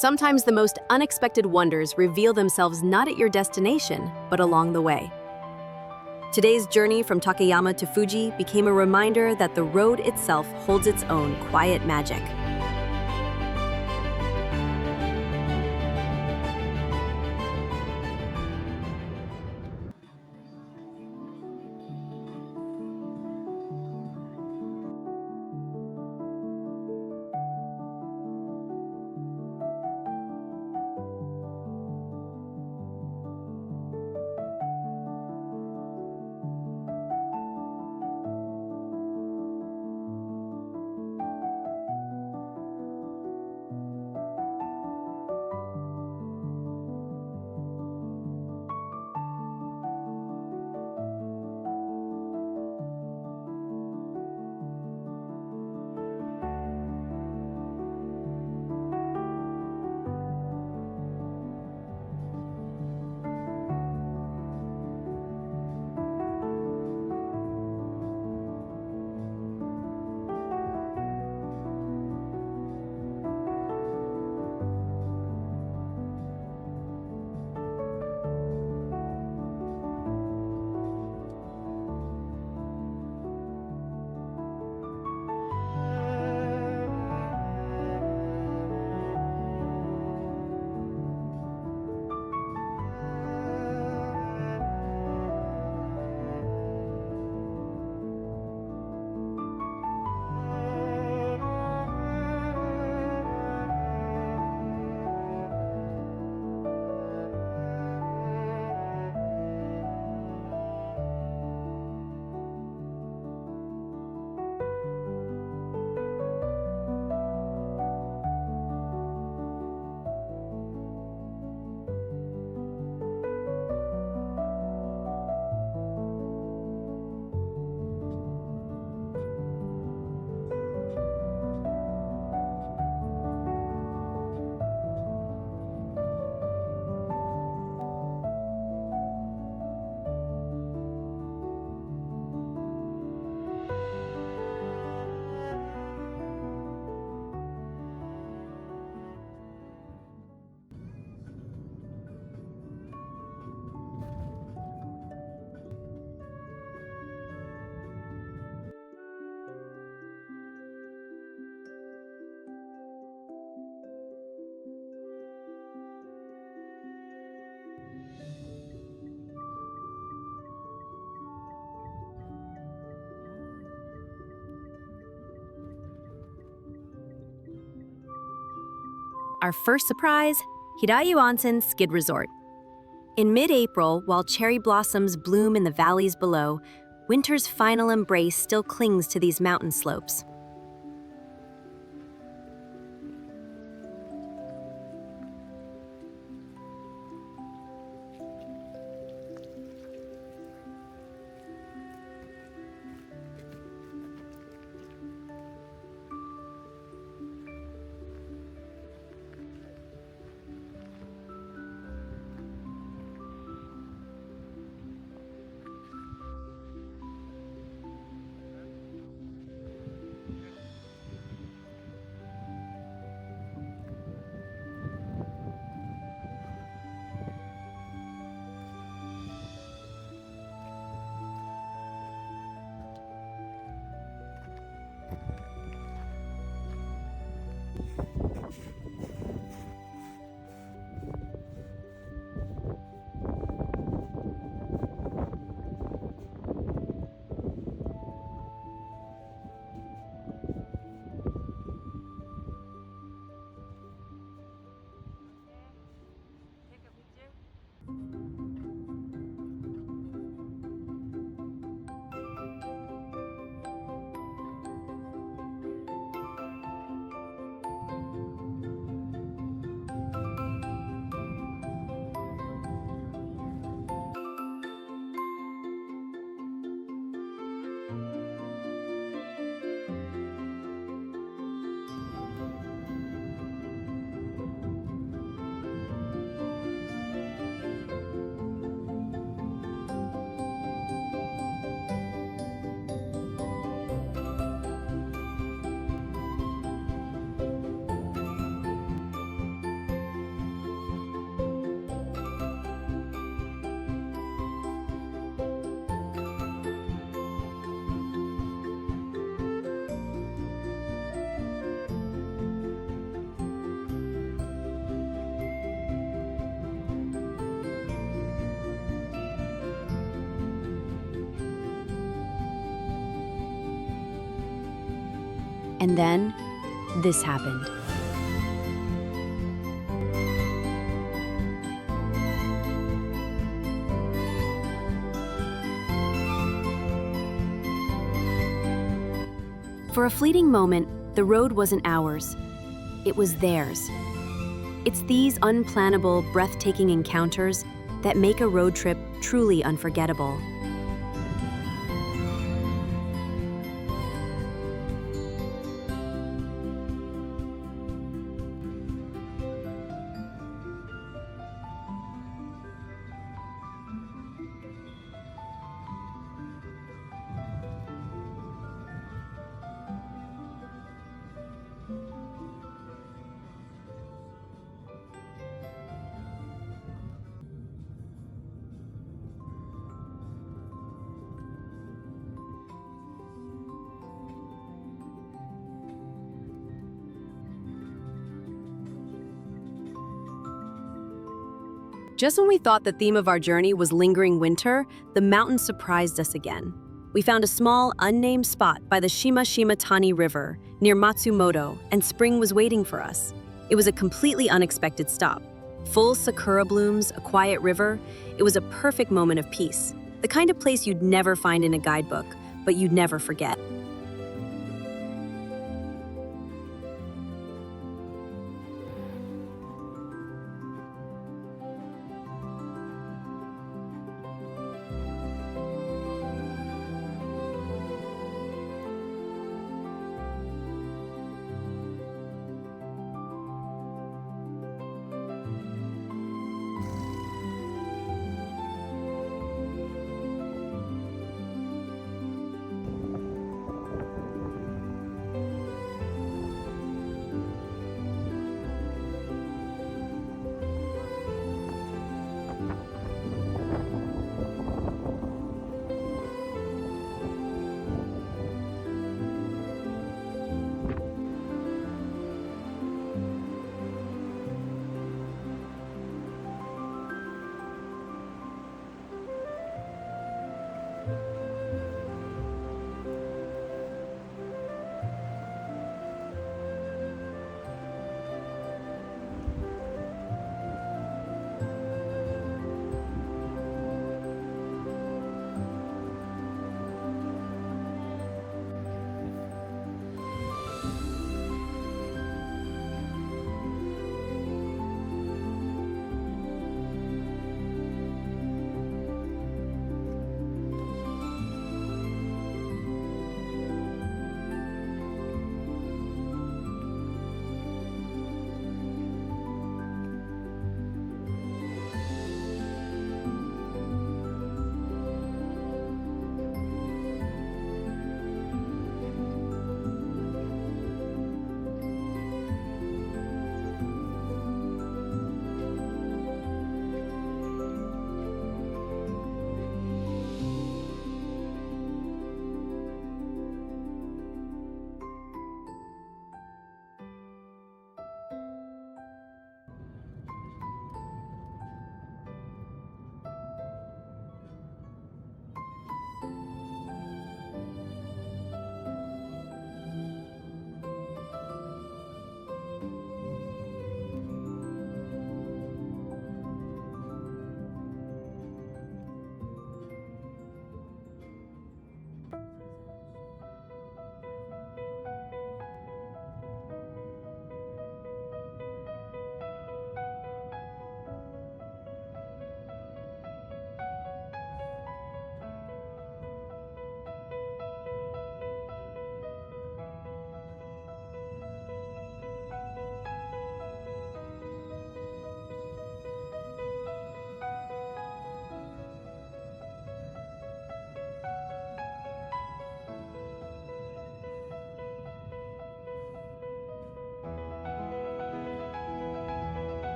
Sometimes the most unexpected wonders reveal themselves not at your destination, but along the way. Today's journey from Takayama to Fuji became a reminder that the road itself holds its own quiet magic. Our first surprise, Hirayu Onsen Ski Resort. In mid-April, while cherry blossoms bloom in the valleys below, winter's final embrace still clings to these mountain slopes. And then, this happened. For a fleeting moment, the road wasn't ours. It was theirs. It's these unplannable, breathtaking encounters that make a road trip truly unforgettable. Just when we thought the theme of our journey was lingering winter, the mountains surprised us again. We found a small, unnamed spot by the Shima Shima Tani River near Matsumoto, and spring was waiting for us. It was a completely unexpected stop. Full sakura blooms, a quiet river, it was a perfect moment of peace. The kind of place you'd never find in a guidebook, but you'd never forget.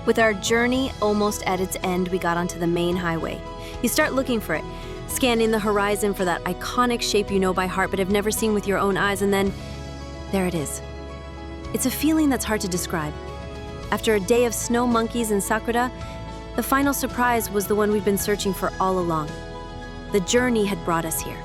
With our journey almost at its end, we got onto the main highway. You start looking for it, scanning the horizon for that iconic shape you know by heart but have never seen with your own eyes, and then there it is. It's a feeling that's hard to describe. After a day of snow monkeys and sakura, the final surprise was the one we've been searching for all along. The journey had brought us here.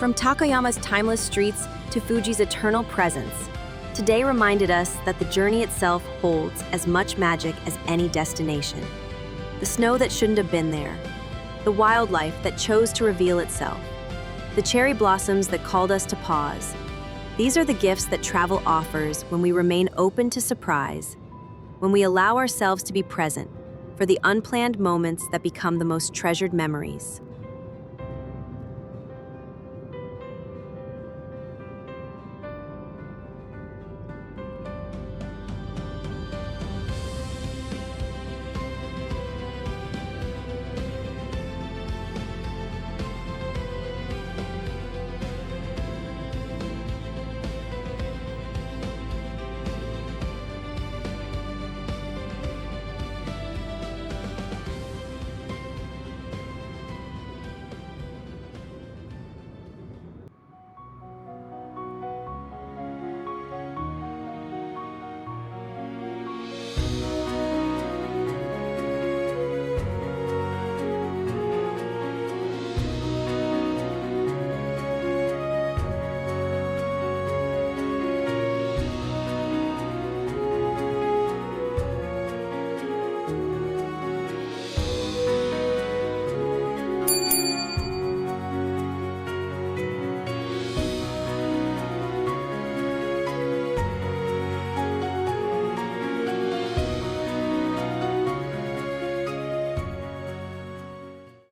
From Takayama's timeless streets to Fuji's eternal presence, today reminded us that the journey itself holds as much magic as any destination. The snow that shouldn't have been there, the wildlife that chose to reveal itself, the cherry blossoms that called us to pause. These are the gifts that travel offers when we remain open to surprise, when we allow ourselves to be present for the unplanned moments that become the most treasured memories.